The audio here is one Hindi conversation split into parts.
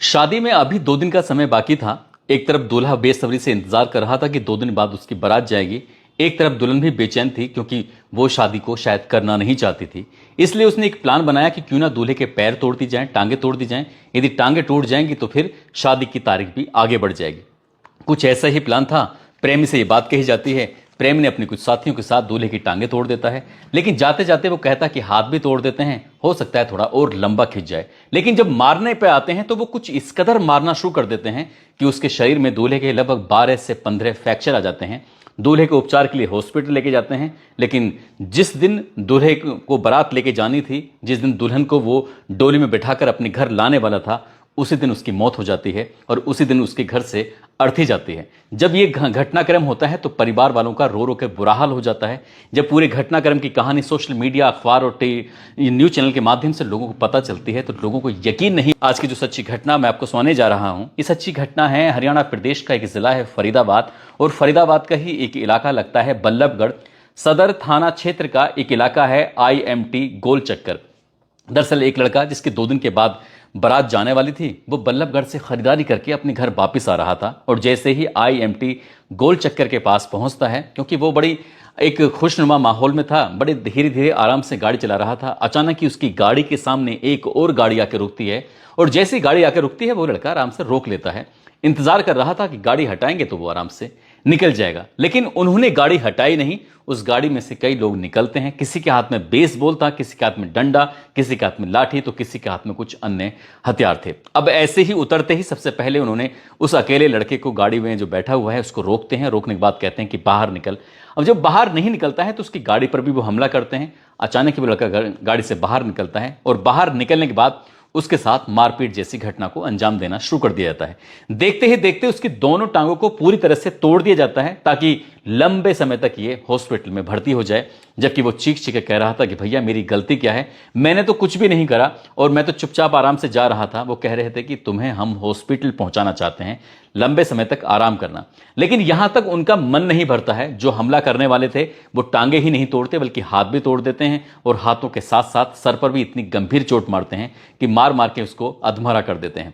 शादी में अभी 2 दिन का समय बाकी था। एक तरफ दूल्हा बेसब्री से इंतजार कर रहा था कि 2 दिन बाद उसकी बारात जाएगी। एक तरफ दुल्हन भी बेचैन थी क्योंकि वो शादी को शायद करना नहीं चाहती थी। इसलिए उसने एक प्लान बनाया कि क्यों ना दूल्हे के पैर तोड़ दी जाएं, टांगे तोड़ दी जाएं। यदि टांगे टूट जाएंगी तो फिर शादी की तारीख भी आगे बढ़ जाएगी। कुछ ऐसा ही प्लान था। प्रेमी से ये बात कही जाती है। प्रेम ने अपने कुछ साथियों के साथ दूल्हे की टांगे तोड़ देता है, लेकिन जाते जाते वो कहता कि हाथ भी तोड़ देते हैं, हो सकता है थोड़ा और लंबा खिंच जाए। लेकिन जब मारने पे आते हैं तो वो कुछ इस कदर मारना शुरू कर देते हैं कि उसके शरीर में दूल्हे के लगभग 12 से 15 फ्रैक्चर आ जाते हैं। दूल्हे को उपचार के लिए हॉस्पिटल लेके जाते हैं, लेकिन जिस दिन दूल्हे को बारात लेके जानी थी, जिस दिन दुल्हन को वो डोली में बिठाकर अपने घर लाने वाला था, उसी दिन उसकी मौत हो जाती है और उसी दिन उसके घर से अर्थी जाती है। जब ये घटनाक्रम होता है तो परिवार वालों का रो रो के बुरा हाल हो जाता है। जब पूरे घटनाक्रम की कहानी सोशल मीडिया, अखबार और न्यूज चैनल के माध्यम से लोगों को पता चलती है तो लोगों को यकीन नहीं। आज की जो सच्ची घटना मैं आपको सुनाने जा रहा हूं, ये सच्ची घटना है हरियाणा प्रदेश का एक जिला है फरीदाबाद, और फरीदाबाद का ही एक इलाका लगता है बल्लभगढ़। सदर थाना क्षेत्र का एक इलाका है IMT गोल चक्कर। दरअसल एक लड़का जिसके 2 दिन के बाद बारात जाने वाली थी, वो बल्लभगढ़ से खरीदारी करके अपने घर वापस आ रहा था, और जैसे ही IMT गोल चक्कर के पास पहुंचता है, क्योंकि वो बड़ी एक खुशनुमा माहौल में था, बड़े धीरे धीरे आराम से गाड़ी चला रहा था, अचानक ही उसकी गाड़ी के सामने एक और गाड़ी आकर रुकती है। और जैसी गाड़ी आकर रुकती है वो लड़का आराम से रोक लेता है। इंतजार कर रहा था कि गाड़ी हटाएंगे तो वो आराम से निकल जाएगा, लेकिन उन्होंने गाड़ी हटाई नहीं। उस गाड़ी में से कई लोग निकलते हैं। किसी के हाथ में बेसबॉल था, किसी के हाथ में डंडा, किसी के हाथ में लाठी, तो किसी के हाथ में कुछ अन्य हथियार थे। अब ऐसे ही उतरते ही सबसे पहले उन्होंने उस अकेले लड़के को, गाड़ी में जो बैठा हुआ है, उसको रोकते हैं। रोकने के बाद कहते हैं कि बाहर निकल। अब जब बाहर नहीं निकलता है तो उसकी गाड़ी पर भी वो हमला करते हैं। अचानक ही वो लड़का गाड़ी से बाहर निकलता है और बाहर निकलने के बाद उसके साथ मारपीट जैसी घटना को अंजाम देना शुरू कर दिया जाता है। देखते ही देखते उसकी दोनों टांगों को पूरी तरह से तोड़ दिया जाता है ताकि लंबे समय तक ये हॉस्पिटल में भर्ती हो जाए। जबकि वो चीख चीख कह रहा था कि भैया मेरी गलती क्या है, मैंने तो कुछ भी नहीं करा और मैं तो चुपचाप आराम से जा रहा था। वो कह रहे थे कि तुम्हें हम हॉस्पिटल पहुंचाना चाहते हैं, लंबे समय तक आराम करना। लेकिन यहां तक उनका मन नहीं भरता है। जो हमला करने वाले थे वो टांगे ही नहीं तोड़ते बल्कि हाथ भी तोड़ देते हैं, और हाथों के साथ साथ सर पर भी इतनी गंभीर चोट मारते हैं कि मार मार के उसको अधमरा कर देते हैं।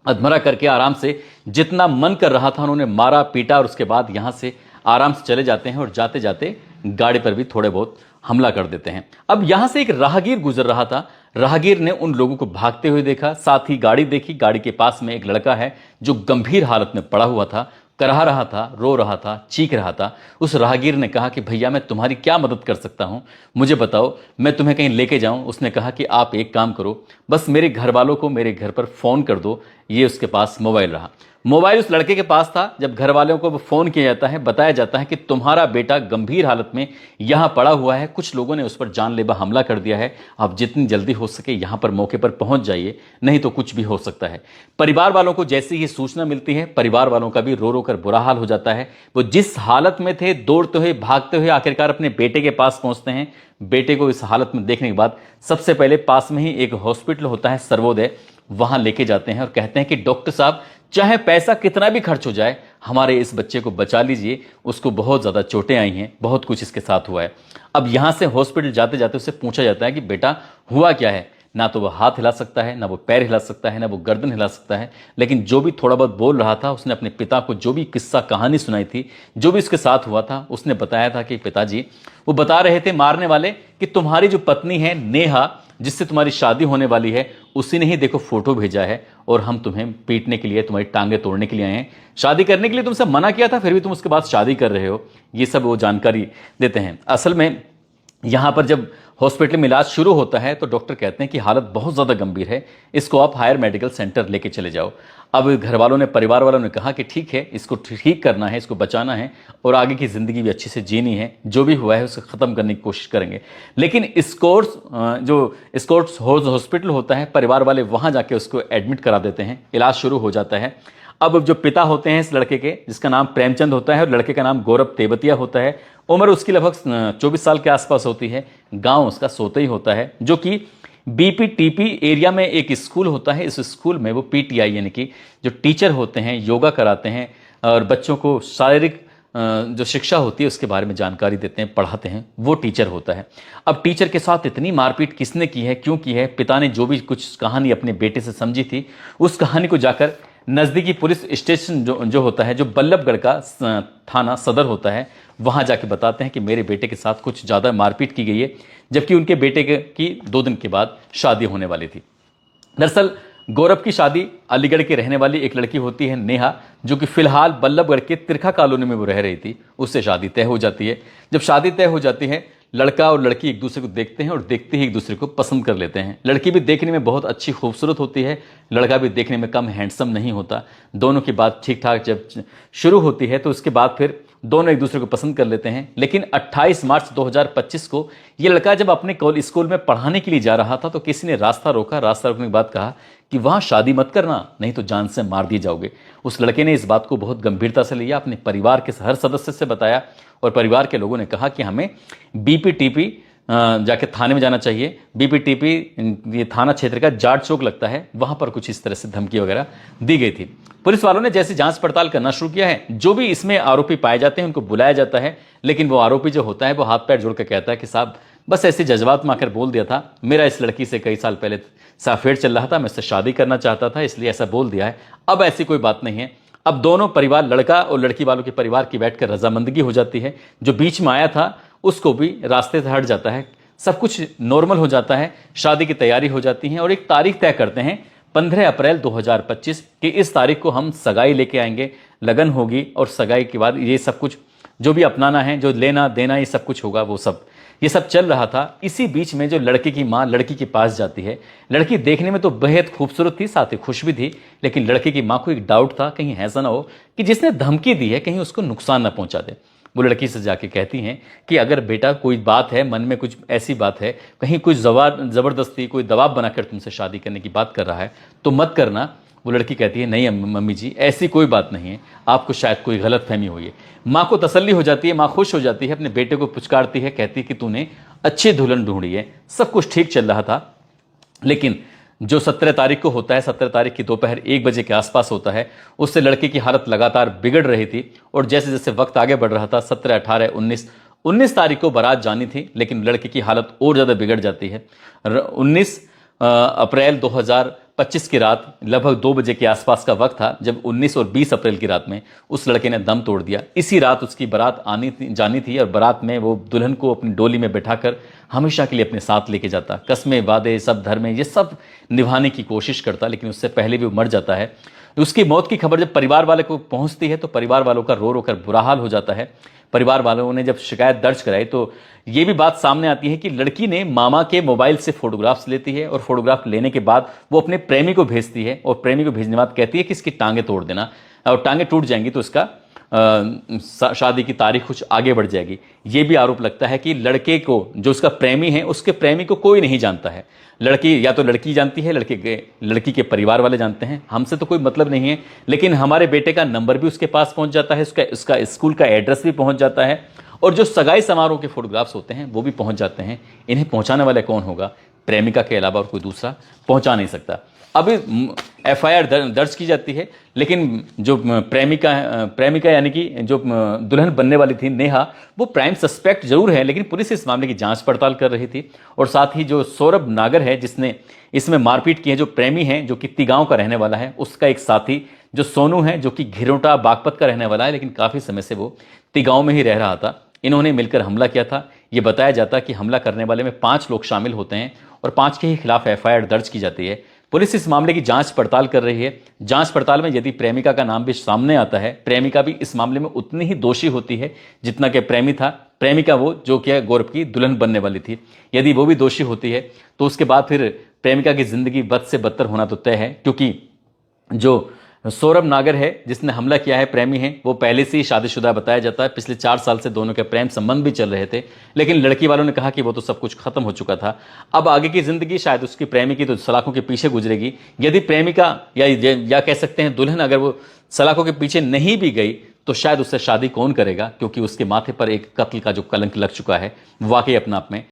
अधमरा करके आराम से जितना मन कर रहा था उन्होंने मारा पीटा, और उसके बाद यहां से आराम से चले जाते हैं और जाते जाते गाड़ी पर भी थोड़े बहुत हमला कर देते हैं। अब यहां से एक राहगीर गुजर रहा था। राहगीर ने उन लोगों को भागते हुए देखा, साथ ही गाड़ी देखी। गाड़ी के पास में एक लड़का है जो गंभीर हालत में पड़ा हुआ था, कराह रहा था, रो रहा था, चीख रहा था। उस राहगीर ने कहा कि भैया मैं तुम्हारी क्या मदद कर सकता हूं, मुझे बताओ, मैं तुम्हें कहीं लेके जाऊं। उसने कहा कि आप एक काम करो, बस मेरे घर वालों को मेरे घर पर फोन कर दो। ये उसके पास मोबाइल रहा। मोबाइल उस लड़के के पास था। जब घर वालों को फोन किया जाता है, बताया जाता है कि तुम्हारा बेटा गंभीर हालत में यहां पड़ा हुआ है, कुछ लोगों ने उस पर जानलेवा हमला कर दिया है, आप जितनी जल्दी हो सके यहां पर मौके पर पहुंच जाइए, नहीं तो कुछ भी हो सकता है। परिवार वालों को जैसी ही सूचना मिलती है, परिवार वालों का भी रो रो कर बुरा हाल हो जाता है। वो जिस हालत में थे, दौड़ते हुए भागते हुए आखिरकार अपने बेटे के पास पहुंचते हैं। बेटे को इस हालत में देखने के बाद सबसे पहले पास में ही एक हॉस्पिटल होता है सर्वोदय, वहां लेके जाते हैं और कहते हैं कि डॉक्टर साहब, चाहे पैसा कितना भी खर्च हो जाए, हमारे इस बच्चे को बचा लीजिए, उसको बहुत ज़्यादा चोटें आई हैं, बहुत कुछ इसके साथ हुआ है। अब यहाँ से हॉस्पिटल जाते जाते उससे पूछा जाता है कि बेटा हुआ क्या है। ना तो वो हाथ हिला सकता है, ना वो पैर हिला सकता है, ना वो गर्दन हिला सकता है, लेकिन जो भी थोड़ा बहुत बोल रहा था, उसने अपने पिता को जो भी किस्सा कहानी सुनाई थी, जो भी उसके साथ हुआ था, उसने बताया था कि पिताजी, वो बता रहे थे मारने वाले कि तुम्हारी जो पत्नी है नेहा, जिससे तुम्हारी शादी होने वाली है, उसी ने ही देखो फोटो भेजा है, और हम तुम्हें पीटने के लिए, तुम्हारी टांगे तोड़ने के लिए आए हैं। शादी करने के लिए तुमसे मना किया था, फिर भी तुम उसके बाद शादी कर रहे हो। ये सब वो जानकारी देते हैं। असल में यहां पर जब हॉस्पिटल में इलाज शुरू होता है तो डॉक्टर कहते हैं कि हालत बहुत ज़्यादा गंभीर है, इसको आप हायर मेडिकल सेंटर लेके चले जाओ। अब घर वालों ने, परिवार वालों ने कहा कि ठीक है, इसको ठीक करना है, इसको बचाना है और आगे की ज़िंदगी भी अच्छे से जीनी है, जो भी हुआ है उसे ख़त्म करने की कोशिश करेंगे। लेकिन जो स्कॉट्स हॉस्पिटल होता है, परिवार वाले वहाँ जाके उसको एडमिट करा देते हैं, इलाज शुरू हो जाता है। अब जो पिता होते हैं इस लड़के के, जिसका नाम प्रेमचंद होता है और लड़के का नाम गौरव तेवतिया होता है, उम्र उसकी लगभग 24 साल के आसपास होती है। गांव उसका सोतई होता है, जो कि BPTP एरिया में एक स्कूल होता है। इस स्कूल में वो PTI यानी कि जो टीचर होते हैं, योगा कराते हैं और बच्चों को शारीरिक जो शिक्षा होती है उसके बारे में जानकारी देते हैं, पढ़ाते हैं, वो टीचर होता है। अब टीचर के साथ इतनी मारपीट किसने की है, क्यों की है, पिता ने जो भी कुछ कहानी अपने बेटे से समझी थी उस कहानी को जाकर नज़दीकी पुलिस स्टेशन जो होता है, जो बल्लभगढ़ का थाना सदर होता है, वहाँ जाके बताते हैं कि मेरे बेटे के साथ कुछ ज़्यादा मारपीट की गई है, जबकि उनके बेटे की 2 दिन के बाद शादी होने वाली थी। दरअसल गौरव की शादी अलीगढ़ के रहने वाली एक लड़की होती है नेहा, जो कि फिलहाल बल्लभगढ़ के तिरखा कॉलोनी में वो रह रही थी, उससे शादी तय हो जाती है। जब शादी तय हो जाती है, लड़का और लड़की एक दूसरे को देखते हैं और देखते ही एक दूसरे को पसंद कर लेते हैं। लड़की भी देखने में बहुत अच्छी खूबसूरत होती है, लड़का भी देखने में कम हैंडसम नहीं होता। दोनों की बात ठीक ठाक जब शुरू होती है तो उसके बाद फिर दोनों एक दूसरे को पसंद कर लेते हैं। लेकिन 28 मार्च 2025 को ये लड़का जब अपने स्कूल में पढ़ाने के लिए जा रहा था तो किसी ने रास्ता रोका। रास्ता रोकने के बाद कहा कि वहाँ शादी मत करना, नहीं तो जान से मार दिए जाओगे। उस लड़के ने इस बात को बहुत गंभीरता से लिया, अपने परिवार के हर सदस्य से बताया और परिवार के लोगों ने कहा कि हमें बीपीटीपी जाके थाने में जाना चाहिए। बीपीटीपी ये थाना क्षेत्र का जाट चौक लगता है, वहाँ पर कुछ इस तरह से धमकी वगैरह दी गई थी। पुलिस वालों ने जैसे जांच पड़ताल करना शुरू किया है, जो भी इसमें आरोपी पाए जाते हैं उनको बुलाया जाता है। लेकिन वो आरोपी जो होता है वो हाथ पैर जोड़ कर कहता है कि साहब बस ऐसे जज्बात में आकर बोल दिया था, मेरा इस लड़की से कई साल पहले अफेयर चल रहा था, मैं उससे शादी करना चाहता था, इसलिए ऐसा बोल दिया है। अब ऐसी कोई बात नहीं है। अब दोनों परिवार, लड़का और लड़की वालों के परिवार की बैठकर रजामंदगी हो जाती है। जो बीच में आया था उसको भी रास्ते से हट जाता है, सब कुछ नॉर्मल हो जाता है। शादी की तैयारी हो जाती है और एक तारीख तय करते हैं 15 अप्रैल 2025 कि इस तारीख को हम सगाई लेके आएंगे, लगन होगी और सगाई के बाद ये सब कुछ जो भी अपनाना है, जो लेना देना, ये सब कुछ होगा। वो सब ये सब चल रहा था। इसी बीच में जो लड़के की माँ लड़की के पास जाती है, लड़की देखने में तो बेहद खूबसूरत थी, साथ ही खुश भी थी, लेकिन लड़के की माँ को एक डाउट था कहीं ऐसा ना हो कि जिसने धमकी दी है कहीं उसको नुकसान ना पहुंचा दे। वो लड़की से जाके कहती हैं कि अगर बेटा कोई बात है, मन में कुछ ऐसी बात है, कहीं कोई ज़बरदस्ती कोई दबाव बनाकर तुमसे शादी करने की बात कर रहा है तो मत करना। वो लड़की कहती है नहीं मम्मी जी, ऐसी कोई बात नहीं है, आपको शायद कोई गलत फहमी हुई है। माँ को तसल्ली हो जाती है, माँ खुश हो जाती है, अपने बेटे को पुचकारती है, कहती है कि तूने अच्छी दुल्हन ढूंढी है। सब कुछ ठीक चल रहा था, लेकिन जो 17 तारीख को होता है, 17 तारीख की दोपहर 1 बजे के आसपास होता है, उससे लड़के की हालत लगातार बिगड़ रही थी। और जैसे जैसे वक्त आगे बढ़ रहा था, 17, 18, 19 तारीख को बारात जानी थी, लेकिन लड़के की हालत और ज़्यादा बिगड़ जाती है। 19 अप्रैल 2025 की रात लगभग 2 बजे के आसपास का वक्त था, जब 19 और 20 अप्रैल की रात में उस लड़के ने दम तोड़ दिया। इसी रात उसकी बारात जानी थी और बारात में वो दुल्हन को अपनी डोली में बैठाकर हमेशा के लिए अपने साथ लेके जाता। कस्में, वादे, सब धर्में, ये सब निभाने की कोशिश करता, लेकिन उससे पहले भी वो मर जाता है। उसकी मौत की खबर जब परिवार वाले को पहुंचती है तो परिवार वालों का रो रो कर बुरा हाल हो जाता है। परिवार वालों ने जब शिकायत दर्ज कराई तो ये भी बात सामने आती है कि लड़की ने मामा के मोबाइल से फोटोग्राफ्स लेती है और फोटोग्राफ लेने के बाद वो अपने प्रेमी को भेजती है और प्रेमी को भेजने के बाद कहती है कि इसकी टांगें तोड़ देना, और टांगें टूट जाएंगी तो इसका शादी की तारीख कुछ आगे बढ़ जाएगी। ये भी आरोप लगता है कि लड़के को, जो उसका प्रेमी है, उसके प्रेमी को कोई नहीं जानता है। लड़की या तो लड़की जानती है, लड़की के परिवार वाले जानते हैं, हमसे तो कोई मतलब नहीं है, लेकिन हमारे बेटे का नंबर भी उसके पास पहुंच जाता है, उसका स्कूल का एड्रेस भी पहुंच जाता है और जो सगाई समारोह के फोटोग्राफ्स होते हैं वो भी पहुंच जाते हैं। इन्हें पहुंचाने वाला कौन होगा? प्रेमिका के अलावा और कोई दूसरा पहुंचा नहीं सकता। अब एफआईआर दर्ज की जाती है, लेकिन जो प्रेमिका यानी कि जो दुल्हन बनने वाली थी नेहा, वो प्राइम सस्पेक्ट जरूर है, लेकिन पुलिस इस मामले की जांच पड़ताल कर रही थी। और साथ ही जो सौरभ नागर है जिसने इसमें मारपीट की है, जो प्रेमी है, जो कि तिगांव का रहने वाला है, उसका एक साथी जो सोनू है, जो कि घिरोटा बागपत का रहने वाला है, लेकिन काफ़ी समय से वो तिगांव में ही रह रहा था, इन्होंने मिलकर हमला किया था। ये बताया जाता कि हमला करने वाले में 5 लोग शामिल होते हैं और 5 के ही खिलाफ एफआईआर दर्ज की जाती है। पुलिस इस मामले की जांच पड़ताल कर रही है। जांच पड़ताल में यदि प्रेमिका का नाम भी सामने आता है, प्रेमिका भी इस मामले में उतनी ही दोषी होती है जितना कि प्रेमी था। प्रेमिका वो जो कि गौरव की दुल्हन बनने वाली थी, यदि वो भी दोषी होती है तो उसके बाद फिर प्रेमिका की जिंदगी बद से बदतर होना तो तय है, क्योंकि जो सौरभ नागर है जिसने हमला किया है, प्रेमी है, वो पहले से ही शादीशुदा बताया जाता है। पिछले 4 साल से दोनों के प्रेम संबंध भी चल रहे थे, लेकिन लड़की वालों ने कहा कि वो तो सब कुछ खत्म हो चुका था। अब आगे की जिंदगी शायद उसकी प्रेमी की तो सलाखों के पीछे गुजरेगी। यदि प्रेमिका या कह सकते हैं दुल्हन अगर वो सलाखों के पीछे नहीं भी गई तो शायद उससे शादी कौन करेगा, क्योंकि उसके माथे पर एक कत्ल का जो कलंक लग चुका है वाकई अपना आप में